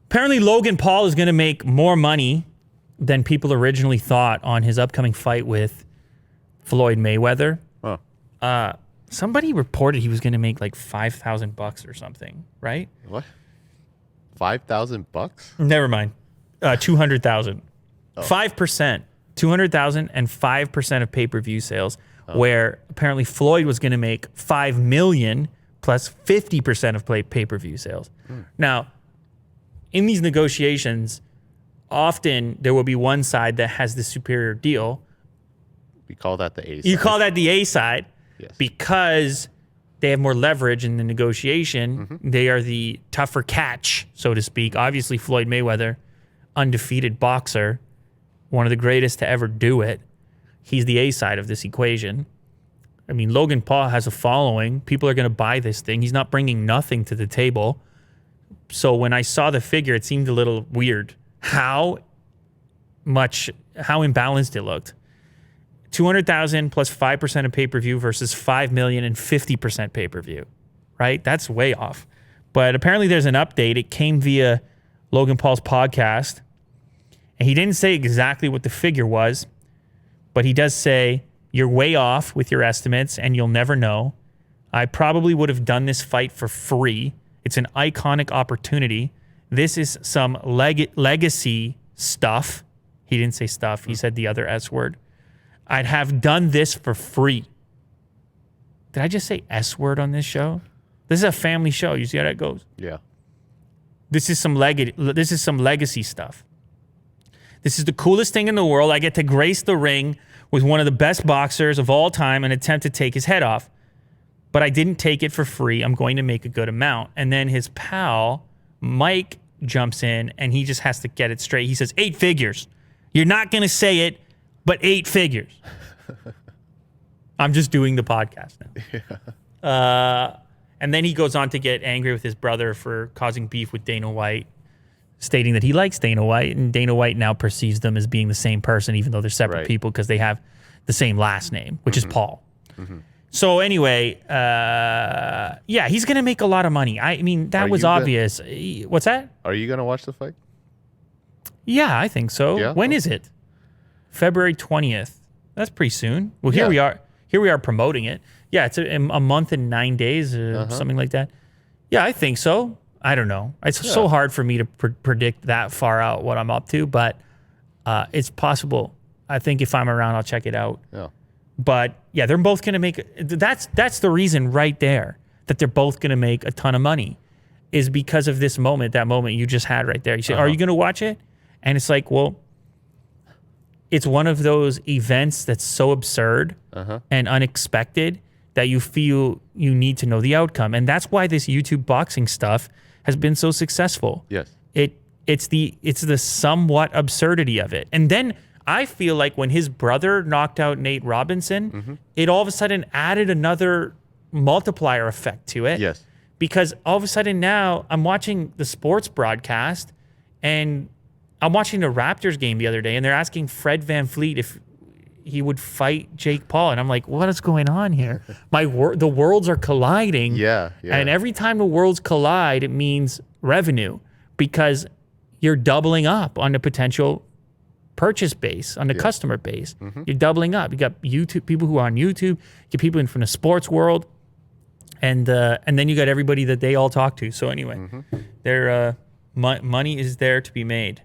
Apparently, Logan Paul is going to make more money than people originally thought on his upcoming fight with Floyd Mayweather. Huh. Somebody reported he was going to make like $5,000 or something, right? What? $5,000? Never mind. 200,000. 5%. 200,000 and 5% of pay-per-view sales, where apparently Floyd was going to make $5 million plus 50% of pay-per-view sales. Now, in these negotiations, often there will be one side that has the superior deal. We call that the A side. You call that the A side because they have more leverage in the negotiation. They are the tougher catch, so to speak. Obviously, Floyd Mayweather, undefeated boxer, one of the greatest to ever do it. He's the A side of this equation. I mean, Logan Paul has a following. People are going to buy this thing. He's not bringing nothing to the table. So when I saw the figure, it seemed a little weird how imbalanced it looked. 200,000 plus 5% of pay-per-view versus 5 million and 50% pay-per-view, right? That's way off. But apparently there's an update. It came via Logan Paul's podcast. And he didn't say exactly what the figure was, but he does say, you're way off with your estimates and you'll never know. I probably would have done this fight for free. It's an iconic opportunity. This is some legacy stuff. He didn't say stuff. He said the other S word. I'd have done this for free. Did I just say S word on this show? This is a family show. You see how that goes? Yeah. This is some legacy stuff. This is the coolest thing in the world. I get to grace the ring with one of the best boxers of all time and attempt to take his head off. But I didn't take it for free. I'm going to make a good amount. And then his pal, Mike, jumps in and he just has to get it straight. He says, 8 figures. You're not going to say it, but 8 figures. I'm just doing the podcast now. Yeah. And then he goes on to get angry with his brother for causing beef with Dana White, stating that he likes Dana White, and Dana White now perceives them as being the same person, even though they're separate people because they have the same last name, which is Paul. So anyway, he's going to make a lot of money. I mean, that was obvious. What's that? Are you going to watch the fight? Yeah, I think so. Yeah? When is it? February 20th. That's pretty soon. Well, here we are. Here we are promoting it. Yeah, it's a month and 9 days, something like that. Yeah, I think so. I don't know. It's so hard for me to predict that far out what I'm up to, but it's possible. I think if I'm around, I'll check it out. Yeah. But yeah, they're both going to make. That's the reason right there that they're both going to make a ton of money, is because of this moment, that moment you just had right there. You say, "Are you going to watch it?" And it's like, well, it's one of those events that's so absurd and unexpected that you feel you need to know the outcome, and that's why this YouTube boxing stuff has been so successful. Yes. It's the somewhat absurdity of it. And then I feel like when his brother knocked out Nate Robinson, it all of a sudden added another multiplier effect to it. Yes. Because all of a sudden now I'm watching the sports broadcast and I'm watching the Raptors game the other day and they're asking Fred VanVleet if he would fight Jake Paul. And I'm like, what is going on here? The worlds are colliding. Yeah. And every time the worlds collide, it means revenue because you're doubling up on the potential purchase base, on the customer base. You're doubling up. You got YouTube people who are on YouTube, you get people in from the sports world, and then you got everybody that they all talk to. So anyway, money is there to be made.